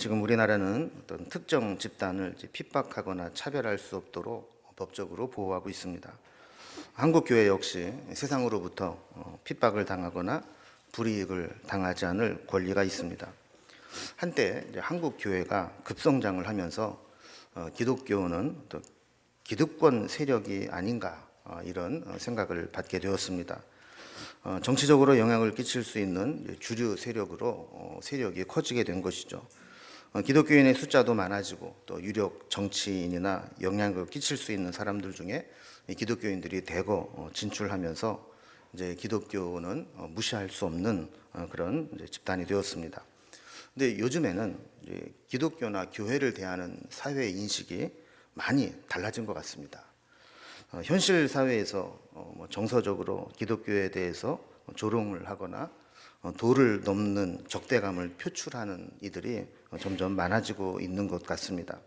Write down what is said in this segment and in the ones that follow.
지금 우리나라는 어떤 특정 집단을 핍박하거나 차별할 수 없도록 법적으로 보호하고 있습니다. 한국 교회 역시 세상으로부터 핍박을 당하거나 불이익을 당하지 않을 권리가 있습니다. 한때 한국 교회가 급성장을 하면서 기독교는 또 기득권 세력이 아닌가 이런 생각을 받게 되었습니다. 정치적으로 영향을 끼칠 수 있는 주류 세력으로 세력이 커지게 된 것이죠. 기독교인의 숫자도 많아지고 또 유력 정치인이나 영향을 끼칠 수 있는 사람들 중에 기독교인들이 대거 진출하면서 이제 기독교는 무시할 수 없는 그런 집단이 되었습니다. 근데 요즘에는 기독교나 교회를 대하는 사회 인식이 많이 달라진 것 같습니다. 현실 사회에서 정서적으로 기독교에 대해서 조롱을 하거나 도를 넘는 적대감을 표출하는 이들이 점점 많아지고 있는 것 같습니다.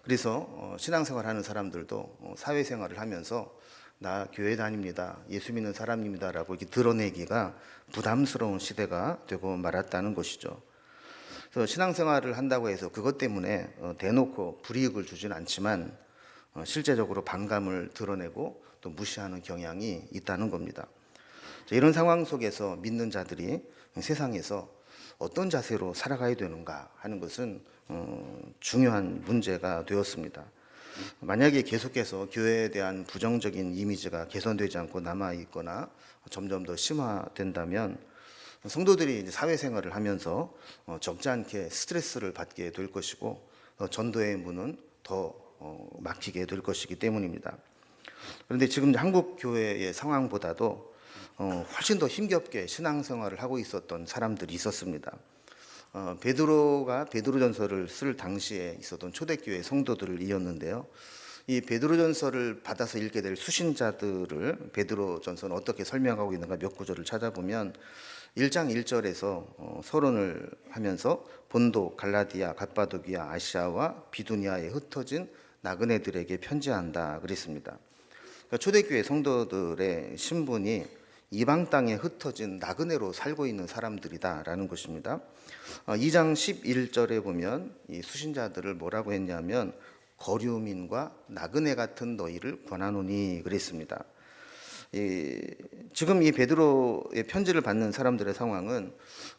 그래서 신앙생활하는 사람들도 사회생활을 하면서 나 교회 다닙니다, 예수 믿는 사람입니다라고 이렇게 드러내기가 부담스러운 시대가 되고 말았다는 것이죠. 그래서 신앙생활을 한다고 해서 그것 때문에 대놓고 불이익을 주진 않지만 실제적으로 반감을 드러내고 또 무시하는 경향이 있다는 겁니다. 이런 상황 속에서 믿는 자들이 세상에서 어떤 자세로 살아가야 되는가 하는 것은 중요한 문제가 되었습니다. 만약에 계속해서 교회에 대한 부정적인 이미지가 개선되지 않고 남아있거나 점점 더 심화된다면 성도들이 이제 사회생활을 하면서 적지 않게 스트레스를 받게 될 것이고 전도의 문은 더 막히게 될 것이기 때문입니다. 그런데 지금 한국 교회의 상황보다도 훨씬 더 힘겹게 신앙생활을 하고 있었던 사람들이 있었습니다. 베드로가 베드로전서를 쓸 당시에 있었던 초대교회 성도들을 이었는데요. 이 베드로전서를 받아서 읽게 될 수신자들을 베드로전서는 어떻게 설명하고 있는가 몇 구절을 찾아보면 1장 1절에서 서론을 하면서 본도, 갈라디아, 갑바도기아, 아시아와 비두니아에 흩어진 나그네들에게 편지한다 그랬습니다. 그러니까 초대교회 성도들의 신분이 이방 땅에 흩어진 나그네로 살고 있는 사람들이다라는 것입니다. 2장 11절에 보면 이 수신자들을 뭐라고 했냐면 거류민과 나그네 같은 너희를 권하노니 그랬습니다. 지금 이 베드로의 편지를 받는 사람들의 상황은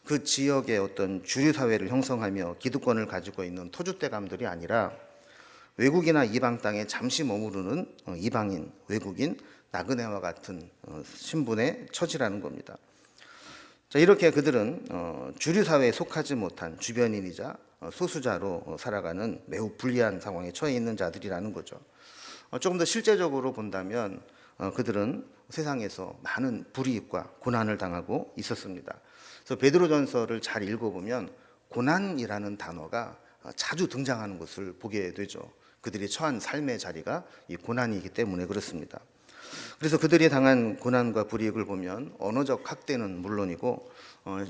그 지역의 어떤 주류 사회를 형성하며 기득권을 가지고 있는 터줏대감들이 아니라 외국이나 이방 땅에 잠시 머무르는 이방인, 외국인, 나그네와 같은 신분의 처지라는 겁니다. 자, 이렇게 그들은 주류 사회에 속하지 못한 주변인이자 소수자로 살아가는 매우 불리한 상황에 처해 있는 자들이라는 거죠. 조금 더 실제적으로 본다면 그들은 세상에서 많은 불이익과 고난을 당하고 있었습니다. 그래서 베드로전서를 잘 읽어보면 고난이라는 단어가 자주 등장하는 것을 보게 되죠. 그들이 처한 삶의 자리가 이 고난이기 때문에 그렇습니다. 그래서 그들이 당한 고난과 불이익을 보면 언어적 학대는 물론이고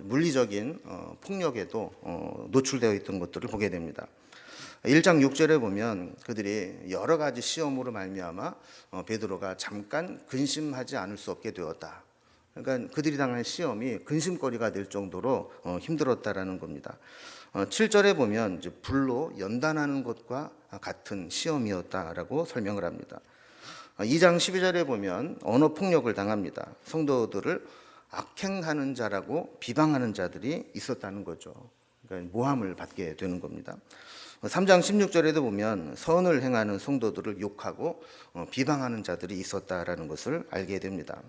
물리적인 폭력에도 노출되어 있던 것들을 보게 됩니다. 1장 6절에 보면 그들이 여러 가지 시험으로 말미암아 베드로가 잠깐 근심하지 않을 수 없게 되었다. 그러니까 그들이 당한 시험이 근심거리가 될 정도로 힘들었다라는 겁니다. 7절에 보면 이제 불로 연단하는 것과 같은 시험이었다라고 설명을 합니다. 2장 12절에 보면 언어 폭력을 당합니다. 성도들을 악행하는 자라고 비방하는 자들이 있었다는 거죠. 그러니까 모함을 받게 되는 겁니다. 3장 16절에도 보면 선을 행하는 성도들을 욕하고 비방하는 자들이 있었다라는 것을 알게 됩니다.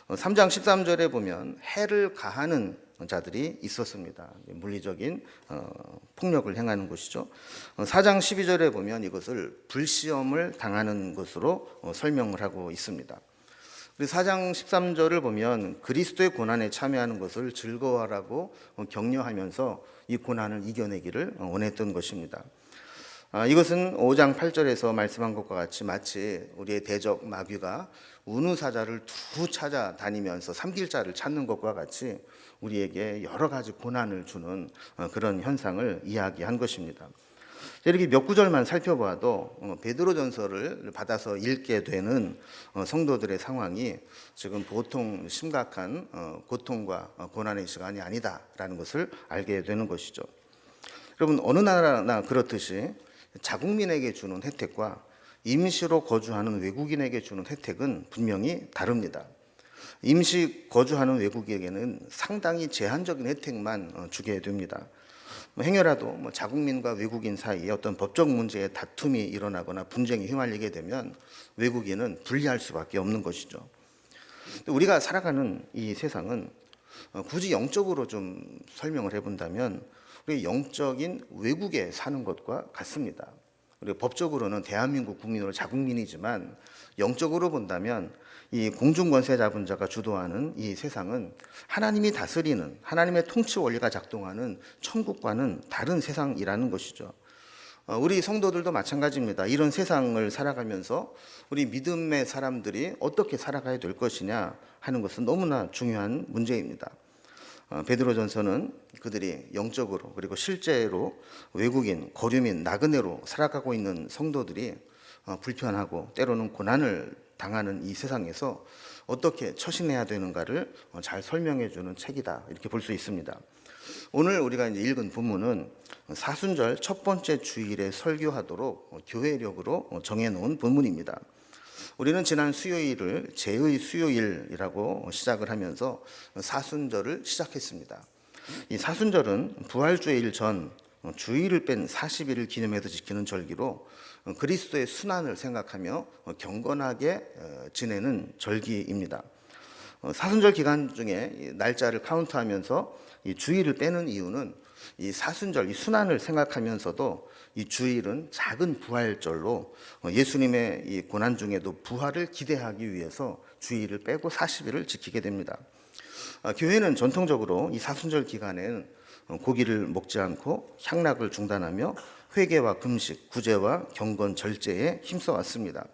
3장 13절에 보면 해를 가하는 자들이 있었습니다. 물리적인 폭력을 행하는 것이죠. 4장 12절에 보면 이것을 불시험을 당하는 것으로 설명을 하고 있습니다. 그리고 4장 13절을 보면 그리스도의 고난에 참여하는 것을 즐거워하라고 격려하면서 이 고난을 이겨내기를 원했던 것입니다. 이것은 5장 8절에서 말씀한 것과 같이 마치 우리의 대적 마귀가 운우사자를 두루 찾아다니면서 삼킬자를 찾는 것과 같이 우리에게 여러 가지 고난을 주는 그런 현상을 이야기한 것입니다. 이렇게 몇 구절만 살펴봐도 베드로전서를 받아서 읽게 되는 성도들의 상황이 지금 보통 심각한 고통과 고난의 시간이 아니다라는 것을 알게 되는 것이죠. 여러분, 어느 나라나 그렇듯이 자국민에게 주는 혜택과 임시로 거주하는 외국인에게 주는 혜택은 분명히 다릅니다. 임시 거주하는 외국인에게는 상당히 제한적인 혜택만 주게 됩니다. 행여라도 자국민과 외국인 사이에 어떤 법적 문제에 다툼이 일어나거나 분쟁이 휘말리게 되면 외국인은 불리할 수밖에 없는 것이죠. 우리가 살아가는 이 세상은 굳이 영적으로 좀 설명을 해본다면 우리 영적인 외국에 사는 것과 같습니다. 그리고 법적으로는 대한민국 국민으로 자국민이지만 영적으로 본다면 이 공중권세자분자가 주도하는 이 세상은 하나님이 다스리는 하나님의 통치 원리가 작동하는 천국과는 다른 세상이라는 것이죠. 우리 성도들도 마찬가지입니다. 이런 세상을 살아가면서 우리 믿음의 사람들이 어떻게 살아가야 될 것이냐 하는 것은 너무나 중요한 문제입니다. 베드로전서는 그들이 영적으로 그리고 실제로 외국인, 거류민, 나그네로 살아가고 있는 성도들이 불편하고 때로는 고난을 당하는 이 세상에서 어떻게 처신해야 되는가를 잘 설명해 주는 책이다, 이렇게 볼 수 있습니다. 오늘 우리가 이제 읽은 본문은 사순절 첫 번째 주일에 설교하도록 교회력으로 정해놓은 본문입니다. 우리는 지난 수요일을 제의 수요일이라고 시작을 하면서 사순절을 시작했습니다. 이 사순절은 부활주일 전 주일을 뺀 40일을 기념해서 지키는 절기로 그리스도의 순환을 생각하며 경건하게 지내는 절기입니다. 사순절 기간 중에 날짜를 카운트하면서 이 주일을 빼는 이유는 이 사순절, 이 순환을 생각하면서도 이 주일은 작은 부활절로 예수님의 이 고난 중에도 부활을 기대하기 위해서 주일을 빼고 40일을 지키게 됩니다. 교회는 전통적으로 이 사순절 기간에는 고기를 먹지 않고 향락을 중단하며 회개와 금식, 구제와 경건, 절제에 힘써 왔습니다.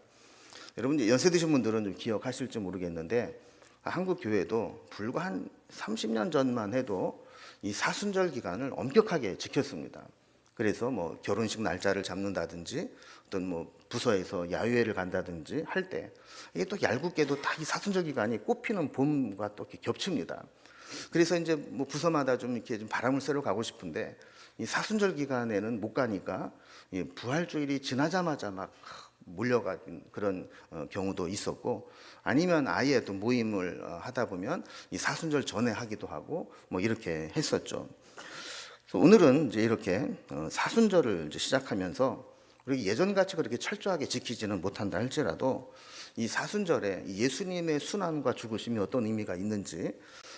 여러분, 연세 드신 분들은 좀 기억하실지 모르겠는데 한국 교회도 불과 한 30년 전만 해도 이 사순절 기간을 엄격하게 지켰습니다. 그래서 결혼식 날짜를 잡는다든지 어떤 부서에서 야유회를 간다든지 할 때 이게 또 얄궂게도 다 이 사순절 기간이 꽃피는 봄과 또 이렇게 겹칩니다. 그래서 이제 부서마다 좀 이렇게 좀 바람을 쐬러 가고 싶은데 이 사순절 기간에는 못 가니까 이 부활주일이 지나자마자 막 몰려간 그런 경우도 있었고, 아니면 아예 또 모임을 하다 보면 이 사순절 전에 하기도 하고 이렇게 했었죠. 그래서 오늘은 이제 이렇게 사순절을 이제 시작하면서 우리 예전같이 그렇게 철저하게 지키지는 못한다 할지라도 이 사순절에 예수님의 순환과 죽으심이 어떤 의미가 있는지,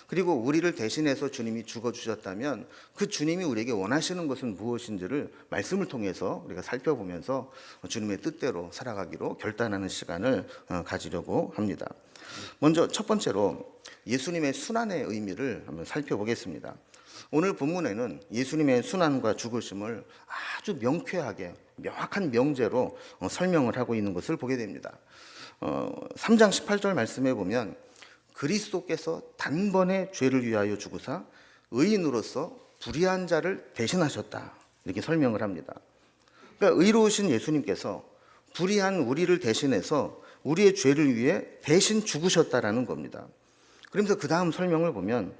그리고 우리를 대신해서 주님이 죽어주셨다면 그 주님이 우리에게 원하시는 것은 무엇인지를 말씀을 통해서 우리가 살펴보면서 주님의 뜻대로 살아가기로 결단하는 시간을 가지려고 합니다. 먼저 첫 번째로 예수님의 순환의 의미를 한번 살펴보겠습니다. 오늘 본문에는 예수님의 순환과 죽으심을 아주 명쾌하게 명확한 명제로 설명을 하고 있는 것을 보게 됩니다. 3장 18절 말씀에 보면 그리스도께서 단번에 죄를 위하여 죽으사 의인으로서 불의한 자를 대신하셨다, 이렇게 설명을 합니다. 그러니까 의로우신 예수님께서 불의한 우리를 대신해서 우리의 죄를 위해 대신 죽으셨다라는 겁니다. 그러면서 그 다음 설명을 보면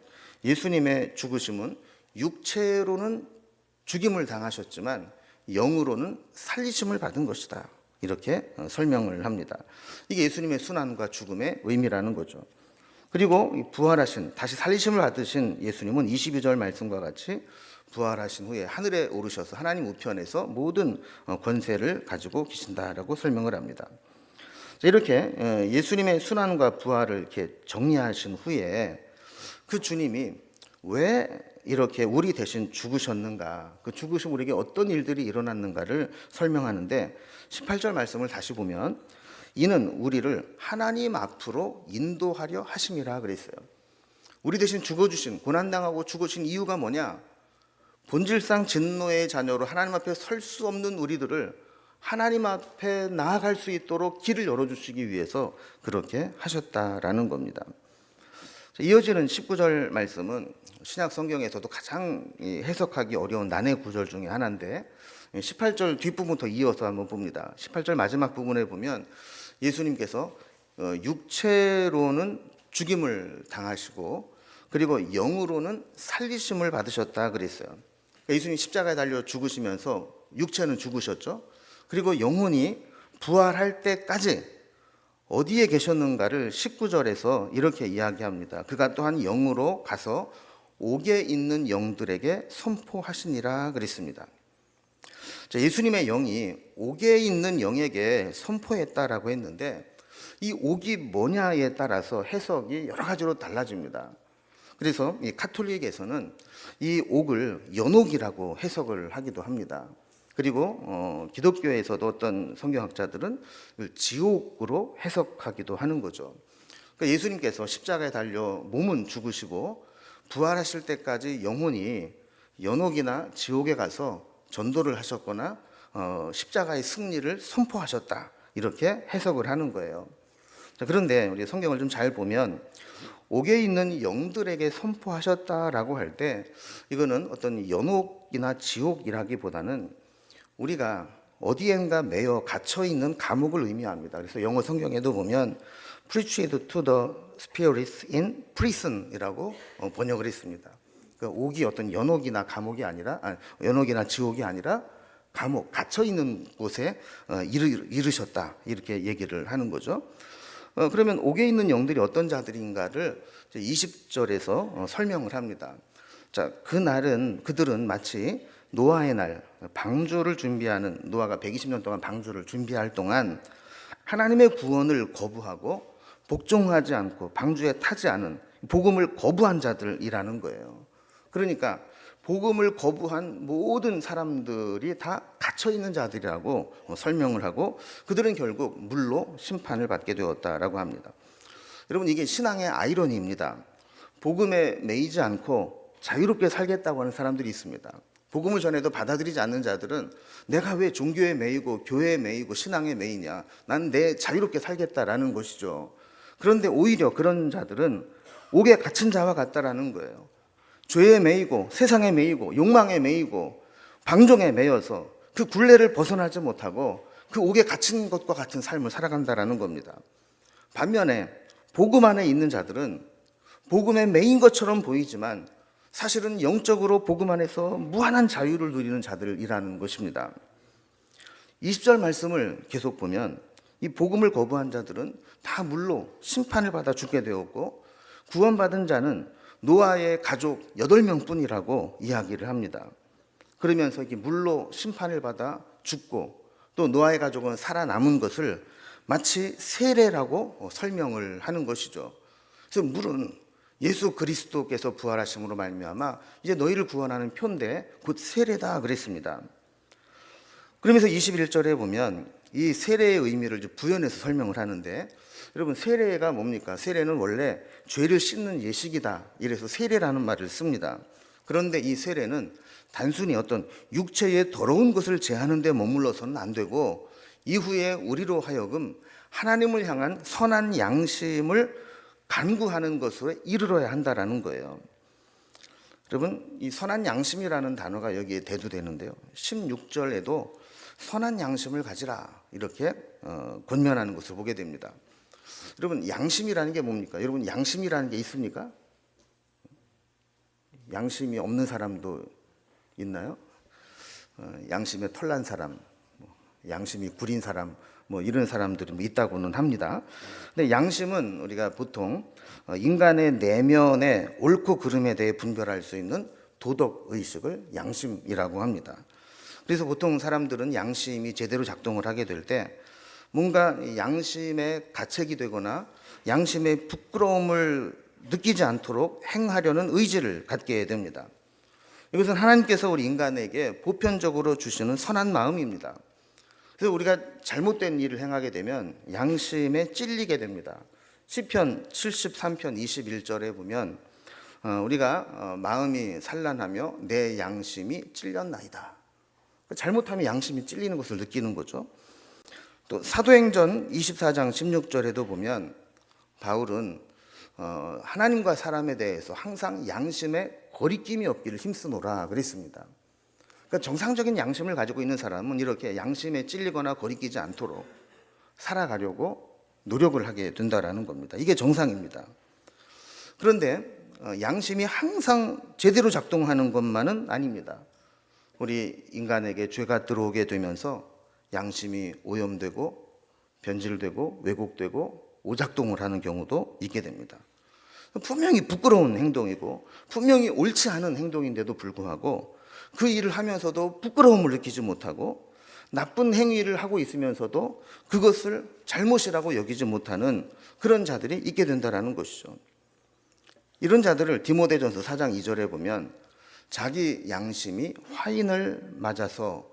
예수님의 죽으심은 육체로는 죽임을 당하셨지만 영으로는 살리심을 받은 것이다, 이렇게 설명을 합니다. 이게 예수님의 순환과 죽음의 의미라는 거죠. 그리고 부활하신, 다시 살리심을 받으신 예수님은 22절 말씀과 같이 부활하신 후에 하늘에 오르셔서 하나님 우편에서 모든 권세를 가지고 계신다라고 설명을 합니다. 이렇게 예수님의 순환과 부활을 이렇게 정리하신 후에 그 주님이 왜 이렇게 우리 대신 죽으셨는가, 그 죽으심 우리에게 어떤 일들이 일어났는가를 설명하는데 18절 말씀을 다시 보면 이는 우리를 하나님 앞으로 인도하려 하심이라 그랬어요. 우리 대신 죽어주신, 고난당하고 죽으신 이유가 뭐냐? 본질상 진노의 자녀로 하나님 앞에 설 수 없는 우리들을 하나님 앞에 나아갈 수 있도록 길을 열어주시기 위해서 그렇게 하셨다라는 겁니다. 이어지는 19절 말씀은 신약 성경에서도 가장 해석하기 어려운 난해 구절 중에 하나인데 18절 뒷부분부터 이어서 한번 봅니다. 18절 마지막 부분에 보면 예수님께서 육체로는 죽임을 당하시고 그리고 영으로는 살리심을 받으셨다 그랬어요. 예수님 십자가에 달려 죽으시면서 육체는 죽으셨죠. 그리고 영혼이 부활할 때까지 어디에 계셨는가를 19절에서 이렇게 이야기합니다. 그가 또한 영으로 가서 옥에 있는 영들에게 선포하시니라 그랬습니다. 예수님의 영이 옥에 있는 영에게 선포했다라고 했는데, 이 옥이 뭐냐에 따라서 해석이 여러 가지로 달라집니다. 그래서 이 카톨릭에서는 이 옥을 연옥이라고 해석을 하기도 합니다. 그리고 기독교에서도 어떤 성경학자들은 지옥으로 해석하기도 하는 거죠. 그러니까 예수님께서 십자가에 달려 몸은 죽으시고 부활하실 때까지 영혼이 연옥이나 지옥에 가서 전도를 하셨거나 십자가의 승리를 선포하셨다, 이렇게 해석을 하는 거예요. 그런데 우리 성경을 좀 잘 보면 옥에 있는 영들에게 선포하셨다라고 할 때, 이거는 어떤 연옥이나 지옥이라기보다는 우리가 어디엔가 매여 갇혀 있는 감옥을 의미합니다. 그래서 영어 성경에도 보면 preached to the spirits in prison이라고 번역을 했습니다. 그러니까 옥이 어떤 연옥이나 감옥이 아니라, 연옥이나 지옥이 아니라 감옥, 갇혀 있는 곳에 이르셨다, 이렇게 얘기를 하는 거죠. 그러면 옥에 있는 영들이 어떤 자들인가를 20절에서 설명을 합니다. 자, 그들은 마치 노아의 날 방주를 준비하는, 노아가 120년 동안 방주를 준비할 동안 하나님의 구원을 거부하고 복종하지 않고 방주에 타지 않은, 복음을 거부한 자들이라는 거예요. 그러니까 복음을 거부한 모든 사람들이 다 갇혀 있는 자들이라고 설명을 하고, 그들은 결국 물로 심판을 받게 되었다라고 합니다. 여러분, 이게 신앙의 아이러니입니다. 복음에 매이지 않고 자유롭게 살겠다고 하는 사람들이 있습니다. 복음을 전해도 받아들이지 않는 자들은 내가 왜 종교에 매이고 교회에 매이고 신앙에 매이냐, 난 내 자유롭게 살겠다라는 것이죠. 그런데 오히려 그런 자들은 옥에 갇힌 자와 같다라는 거예요. 죄에 매이고 세상에 매이고 욕망에 매이고 방종에 매여서 그 굴레를 벗어나지 못하고 그 옥에 갇힌 것과 같은 삶을 살아간다라는 겁니다. 반면에 복음 안에 있는 자들은 복음에 매인 것처럼 보이지만 사실은 영적으로 복음 안에서 무한한 자유를 누리는 자들이라는 것입니다. 20절 말씀을 계속 보면 이 복음을 거부한 자들은 다 물로 심판을 받아 죽게 되었고, 구원받은 자는 노아의 가족 8명 뿐이라고 이야기를 합니다. 그러면서 이렇게 물로 심판을 받아 죽고 또 노아의 가족은 살아남은 것을 마치 세례라고 설명을 하는 것이죠. 그래서 물은 예수 그리스도께서 부활하심으로 말미암아 이제 너희를 구원하는 표인데 곧 세례다 그랬습니다. 그러면서 21절에 보면 이 세례의 의미를 부연해서 설명을 하는데, 여러분, 세례가 뭡니까? 세례는 원래 죄를 씻는 예식이다, 이래서 세례라는 말을 씁니다. 그런데 이 세례는 단순히 어떤 육체의 더러운 것을 제하는 데 머물러서는 안 되고, 이후에 우리로 하여금 하나님을 향한 선한 양심을 간구하는 것으로 이르러야 한다라는 거예요. 여러분, 이 선한 양심이라는 단어가 여기에 대두되는데요, 16절에도 선한 양심을 가지라, 이렇게 권면하는 것을 보게 됩니다. 여러분, 양심이라는 게 뭡니까? 여러분, 양심이라는 게 있습니까? 양심이 없는 사람도 있나요? 양심에 털난 사람, 양심이 구린 사람, 이런 사람들이 있다고는 합니다. 근데 양심은 우리가 보통 인간의 내면의 옳고 그름에 대해 분별할 수 있는 도덕 의식을 양심이라고 합니다. 그래서 보통 사람들은 양심이 제대로 작동을 하게 될 때 뭔가 양심에 가책이 되거나 양심의 부끄러움을 느끼지 않도록 행하려는 의지를 갖게 됩니다. 이것은 하나님께서 우리 인간에게 보편적으로 주시는 선한 마음입니다. 그래서 우리가 잘못된 일을 행하게 되면 양심에 찔리게 됩니다. 시편 73편 21절에 보면 우리가 마음이 산란하며 내 양심이 찔렸나이다. 잘못하면 양심이 찔리는 것을 느끼는 거죠. 또 사도행전 24장 16절에도 보면 바울은 하나님과 사람에 대해서 항상 양심에 거리낌이 없기를 힘쓰노라 그랬습니다. 그러니까 정상적인 양심을 가지고 있는 사람은 이렇게 양심에 찔리거나 거리끼지 않도록 살아가려고 노력을 하게 된다라는 겁니다. 이게 정상입니다. 그런데 양심이 항상 제대로 작동하는 것만은 아닙니다. 우리 인간에게 죄가 들어오게 되면서 양심이 오염되고 변질되고 왜곡되고 오작동을 하는 경우도 있게 됩니다. 분명히 부끄러운 행동이고 분명히 옳지 않은 행동인데도 불구하고 그 일을 하면서도 부끄러움을 느끼지 못하고 나쁜 행위를 하고 있으면서도 그것을 잘못이라고 여기지 못하는 그런 자들이 있게 된다는 것이죠. 이런 자들을 디모데전서 4장 2절에 보면 자기 양심이 화인을 맞아서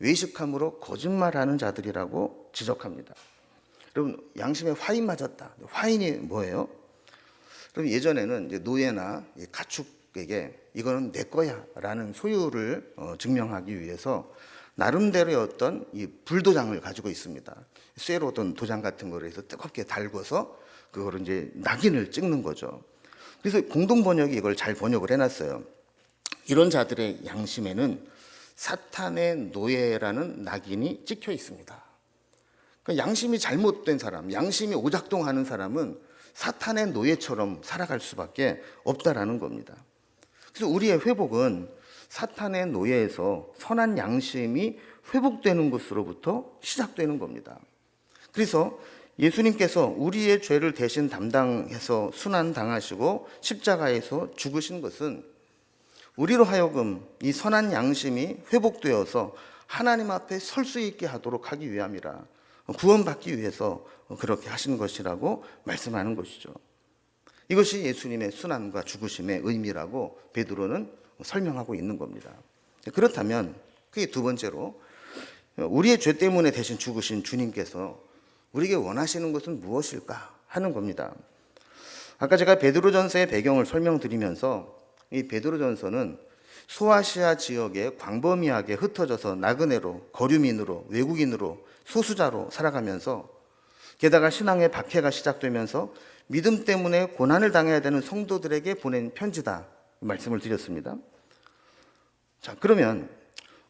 외식함으로 거짓말하는 자들이라고 지적합니다. 여러분, 양심에 화인 맞았다. 화인이 뭐예요? 그럼 예전에는 이제 노예나 가축에게 이거는 내 거야 라는 소유를 증명하기 위해서 나름대로의 어떤 이 불도장을 가지고 있습니다. 쇠로 어떤 도장 같은 거를 해서 뜨겁게 달궈서 그거를 이제 낙인을 찍는 거죠. 그래서 공동번역이 이걸 잘 번역을 해놨어요. 이런 자들의 양심에는 사탄의 노예라는 낙인이 찍혀 있습니다. 그러니까 양심이 잘못된 사람, 양심이 오작동하는 사람은 사탄의 노예처럼 살아갈 수밖에 없다라는 겁니다. 그래서 우리의 회복은 사탄의 노예에서 선한 양심이 회복되는 것으로부터 시작되는 겁니다. 그래서 예수님께서 우리의 죄를 대신 담당해서 순환당하시고 십자가에서 죽으신 것은 우리로 하여금 이 선한 양심이 회복되어서 하나님 앞에 설 수 있게 하도록 하기 위함이라, 구원받기 위해서 그렇게 하신 것이라고 말씀하는 것이죠. 이것이 예수님의 순환과 죽으심의 의미라고 베드로는 설명하고 있는 겁니다. 그렇다면 그게 두 번째로 우리의 죄 때문에 대신 죽으신 주님께서 우리에게 원하시는 것은 무엇일까 하는 겁니다. 아까 제가 베드로전서의 배경을 설명드리면서 이 베드로전서는 소아시아 지역에 광범위하게 흩어져서 나그네로, 거류민으로, 외국인으로, 소수자로 살아가면서 게다가 신앙의 박해가 시작되면서 믿음 때문에 고난을 당해야 되는 성도들에게 보낸 편지다 말씀을 드렸습니다. 자, 그러면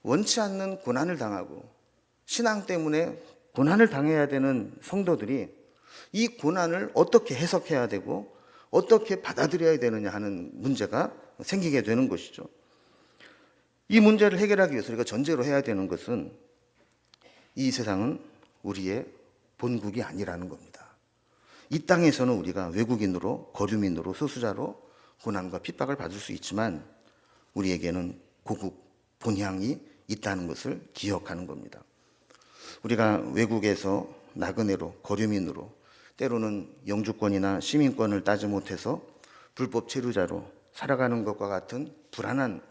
원치 않는 고난을 당하고 신앙 때문에 고난을 당해야 되는 성도들이 이 고난을 어떻게 해석해야 되고 어떻게 받아들여야 되느냐 하는 문제가 생기게 되는 것이죠. 이 문제를 해결하기 위해서 우리가 전제로 해야 되는 것은 이 세상은 우리의 본국이 아니라는 겁니다. 이 땅에서는 우리가 외국인으로, 거류민으로, 소수자로 고난과 핍박을 받을 수 있지만 우리에게는 고국, 본향이 있다는 것을 기억하는 겁니다. 우리가 외국에서 나그네로, 거류민으로, 때로는 영주권이나 시민권을 따지 못해서 불법 체류자로 살아가는 것과 같은 불안한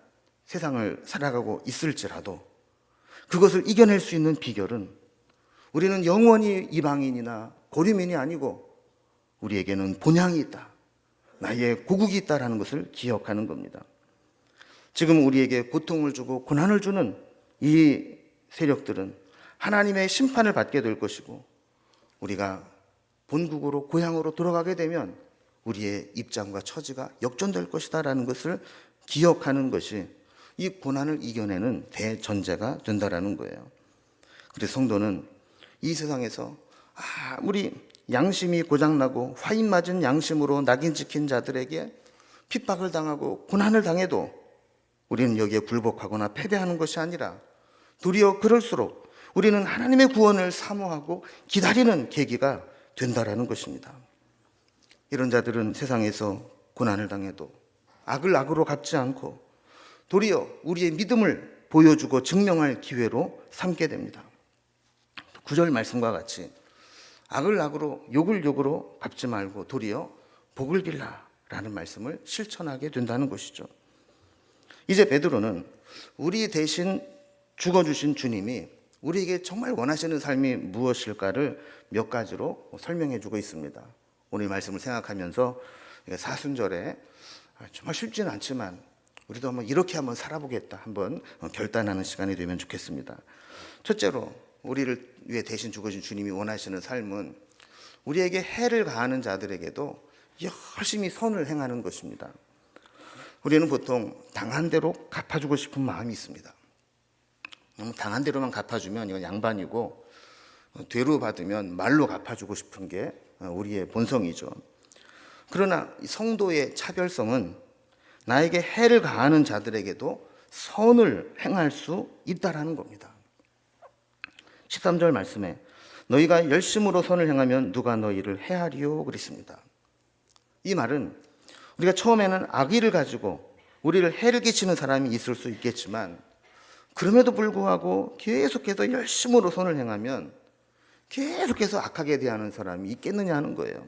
세상을 살아가고 있을지라도 그것을 이겨낼 수 있는 비결은 우리는 영원히 이방인이나 거류민이 아니고 우리에게는 본향이 있다, 나의 고국이 있다라는 것을 기억하는 겁니다. 지금 우리에게 고통을 주고 고난을 주는 이 세력들은 하나님의 심판을 받게 될 것이고 우리가 본국으로 고향으로 돌아가게 되면 우리의 입장과 처지가 역전될 것이다라는 것을 기억하는 것이 이 고난을 이겨내는 대전제가 된다라는 거예요. 그래서 성도는 이 세상에서 아무리 양심이 고장나고 화인 맞은 양심으로 낙인 찍힌 자들에게 핍박을 당하고 고난을 당해도 우리는 여기에 굴복하거나 패배하는 것이 아니라 도리어 그럴수록 우리는 하나님의 구원을 사모하고 기다리는 계기가 된다라는 것입니다. 이런 자들은 세상에서 고난을 당해도 악을 악으로 갚지 않고 도리어 우리의 믿음을 보여주고 증명할 기회로 삼게 됩니다. 9절 말씀과 같이 악을 악으로 욕을 욕으로 갚지 말고 도리어 복을 빌라라는 말씀을 실천하게 된다는 것이죠. 이제 베드로는 우리 대신 죽어주신 주님이 우리에게 정말 원하시는 삶이 무엇일까를 몇 가지로 설명해 주고 있습니다. 오늘 말씀을 생각하면서 사순절에 정말 쉽지는 않지만 우리도 한번 이렇게 한번 살아보겠다 한번 결단하는 시간이 되면 좋겠습니다. 첫째로 우리를 위해 대신 죽으신 주님이 원하시는 삶은 우리에게 해를 가하는 자들에게도 열심히 선을 행하는 것입니다. 우리는 보통 당한 대로 갚아주고 싶은 마음이 있습니다. 당한 대로만 갚아주면 이건 양반이고 되로 받으면 말로 갚아주고 싶은 게 우리의 본성이죠. 그러나 성도의 차별성은 나에게 해를 가하는 자들에게도 선을 행할 수 있다라는 겁니다. 13절 말씀에 너희가 열심으로 선을 행하면 누가 너희를 해하리요 그랬습니다. 이 말은 우리가 처음에는 악의를 가지고 우리를 해를 끼치는 사람이 있을 수 있겠지만 그럼에도 불구하고 계속해서 열심으로 선을 행하면 계속해서 악하게 대하는 사람이 있겠느냐 하는 거예요.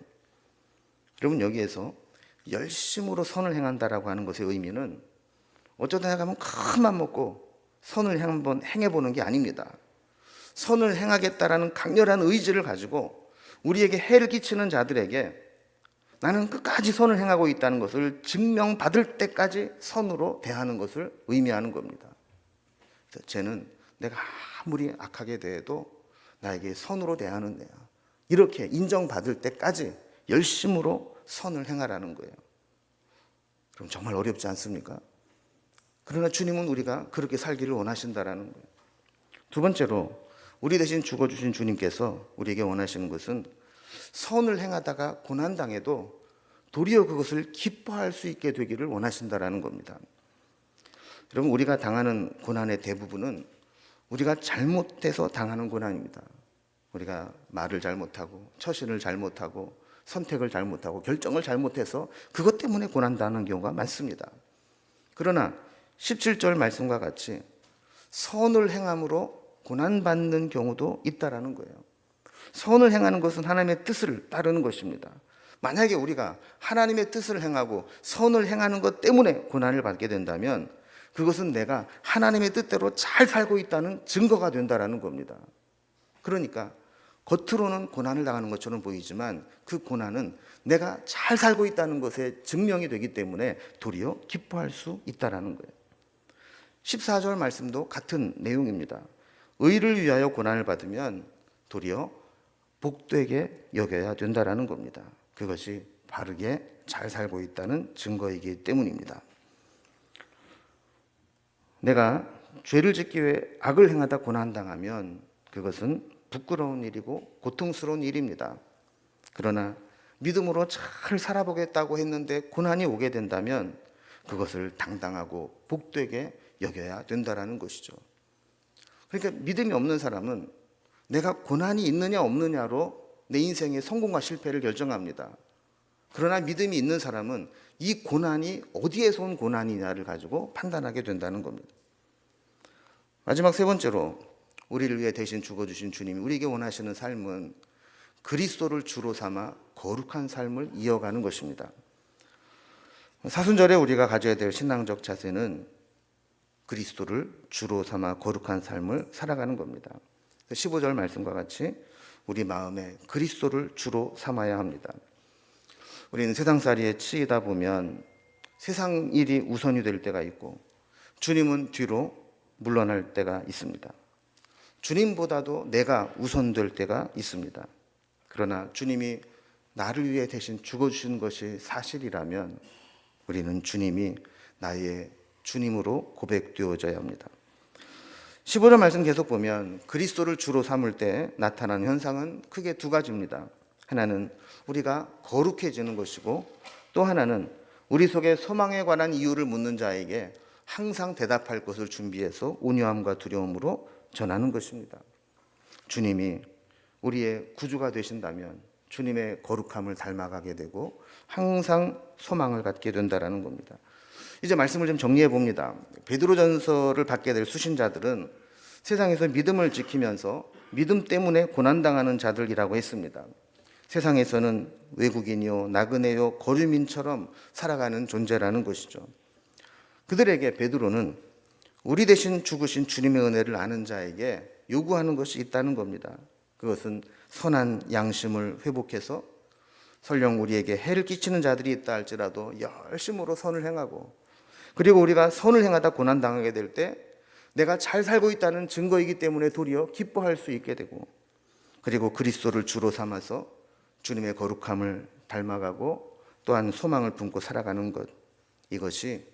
여러분, 여기에서 열심으로 선을 행한다라고 하는 것의 의미는 어쩌다 내가 하면 큰 맘 먹고 선을 한번 행해보는 게 아닙니다. 선을 행하겠다라는 강렬한 의지를 가지고 우리에게 해를 끼치는 자들에게 나는 끝까지 선을 행하고 있다는 것을 증명받을 때까지 선으로 대하는 것을 의미하는 겁니다. 쟤는 내가 아무리 악하게 대해도 나에게 선으로 대하는 애야, 이렇게 인정받을 때까지 열심으로 선을 행하라는 거예요. 그럼 정말 어렵지 않습니까? 그러나 주님은 우리가 그렇게 살기를 원하신다라는 거예요. 두 번째로 우리 대신 죽어주신 주님께서 우리에게 원하시는 것은 선을 행하다가 고난당해도 도리어 그것을 기뻐할 수 있게 되기를 원하신다라는 겁니다. 여러분, 우리가 당하는 고난의 대부분은 우리가 잘못해서 당하는 고난입니다. 우리가 말을 잘못하고 처신을 잘못하고 선택을 잘못하고 결정을 잘못해서 그것 때문에 고난당하는 경우가 많습니다. 그러나 17절 말씀과 같이 선을 행함으로 고난받는 경우도 있다라는 거예요. 선을 행하는 것은 하나님의 뜻을 따르는 것입니다. 만약에 우리가 하나님의 뜻을 행하고 선을 행하는 것 때문에 고난을 받게 된다면 그것은 내가 하나님의 뜻대로 잘 살고 있다는 증거가 된다라는 겁니다. 그러니까 겉으로는 고난을 당하는 것처럼 보이지만 그 고난은 내가 잘 살고 있다는 것의 증명이 되기 때문에 도리어 기뻐할 수 있다라는 거예요. 14절 말씀도 같은 내용입니다. 의를 위하여 고난을 받으면 도리어 복되게 여겨야 된다라는 겁니다. 그것이 바르게 잘 살고 있다는 증거이기 때문입니다. 내가 죄를 짓기 위해 악을 행하다 고난당하면 그것은 부끄러운 일이고 고통스러운 일입니다. 그러나 믿음으로 잘 살아보겠다고 했는데 고난이 오게 된다면 그것을 당당하고 복되게 여겨야 된다라는 것이죠. 그러니까 믿음이 없는 사람은 내가 고난이 있느냐 없느냐로 내 인생의 성공과 실패를 결정합니다. 그러나 믿음이 있는 사람은 이 고난이 어디에서 온 고난이냐를 가지고 판단하게 된다는 겁니다. 마지막 세 번째로 우리를 위해 대신 죽어주신 주님이 우리에게 원하시는 삶은 그리스도를 주로 삼아 거룩한 삶을 이어가는 것입니다. 사순절에 우리가 가져야 될 신앙적 자세는 그리스도를 주로 삼아 거룩한 삶을 살아가는 겁니다. 15절 말씀과 같이 우리 마음에 그리스도를 주로 삼아야 합니다. 우리는 세상살이에 치이다 보면 세상 일이 우선이 될 때가 있고 주님은 뒤로 물러날 때가 있습니다. 주님보다도 내가 우선될 때가 있습니다. 그러나 주님이 나를 위해 대신 죽어주신 것이 사실이라면 우리는 주님이 나의 주님으로 고백되어져야 합니다. 15절 말씀 계속 보면 그리스도를 주로 삼을 때 나타나는 현상은 크게 두 가지입니다. 하나는 우리가 거룩해지는 것이고 또 하나는 우리 속에 소망에 관한 이유를 묻는 자에게 항상 대답할 것을 준비해서 온유함과 두려움으로 전하는 것입니다. 주님이 우리의 구주가 되신다면 주님의 거룩함을 닮아가게 되고 항상 소망을 갖게 된다는 겁니다. 이제 말씀을 좀 정리해 봅니다. 베드로전서를 받게 될 수신자들은 세상에서 믿음을 지키면서 믿음 때문에 고난당하는 자들이라고 했습니다. 세상에서는 외국인이요, 나그네요, 거류민처럼 살아가는 존재라는 것이죠. 그들에게 베드로는 우리 대신 죽으신 주님의 은혜를 아는 자에게 요구하는 것이 있다는 겁니다. 그것은 선한 양심을 회복해서 설령 우리에게 해를 끼치는 자들이 있다 할지라도 열심으로 선을 행하고 그리고 우리가 선을 행하다 고난당하게 될 때 내가 잘 살고 있다는 증거이기 때문에 도리어 기뻐할 수 있게 되고 그리고 그리스도를 주로 삼아서 주님의 거룩함을 닮아가고 또한 소망을 품고 살아가는 것, 이것이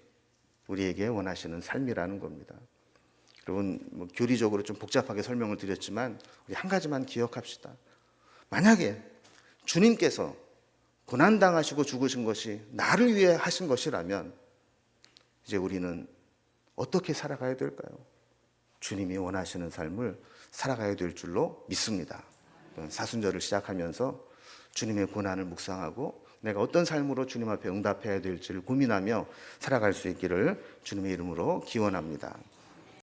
우리에게 원하시는 삶이라는 겁니다. 여러분, 교리적으로 좀 복잡하게 설명을 드렸지만 우리 한 가지만 기억합시다. 만약에 주님께서 고난당하시고 죽으신 것이 나를 위해 하신 것이라면 이제 우리는 어떻게 살아가야 될까요? 주님이 원하시는 삶을 살아가야 될 줄로 믿습니다. 사순절을 시작하면서 주님의 고난을 묵상하고 내가 어떤 삶으로 주님 앞에 응답해야 될지를 고민하며 살아갈 수 있기를 주님의 이름으로 기원합니다.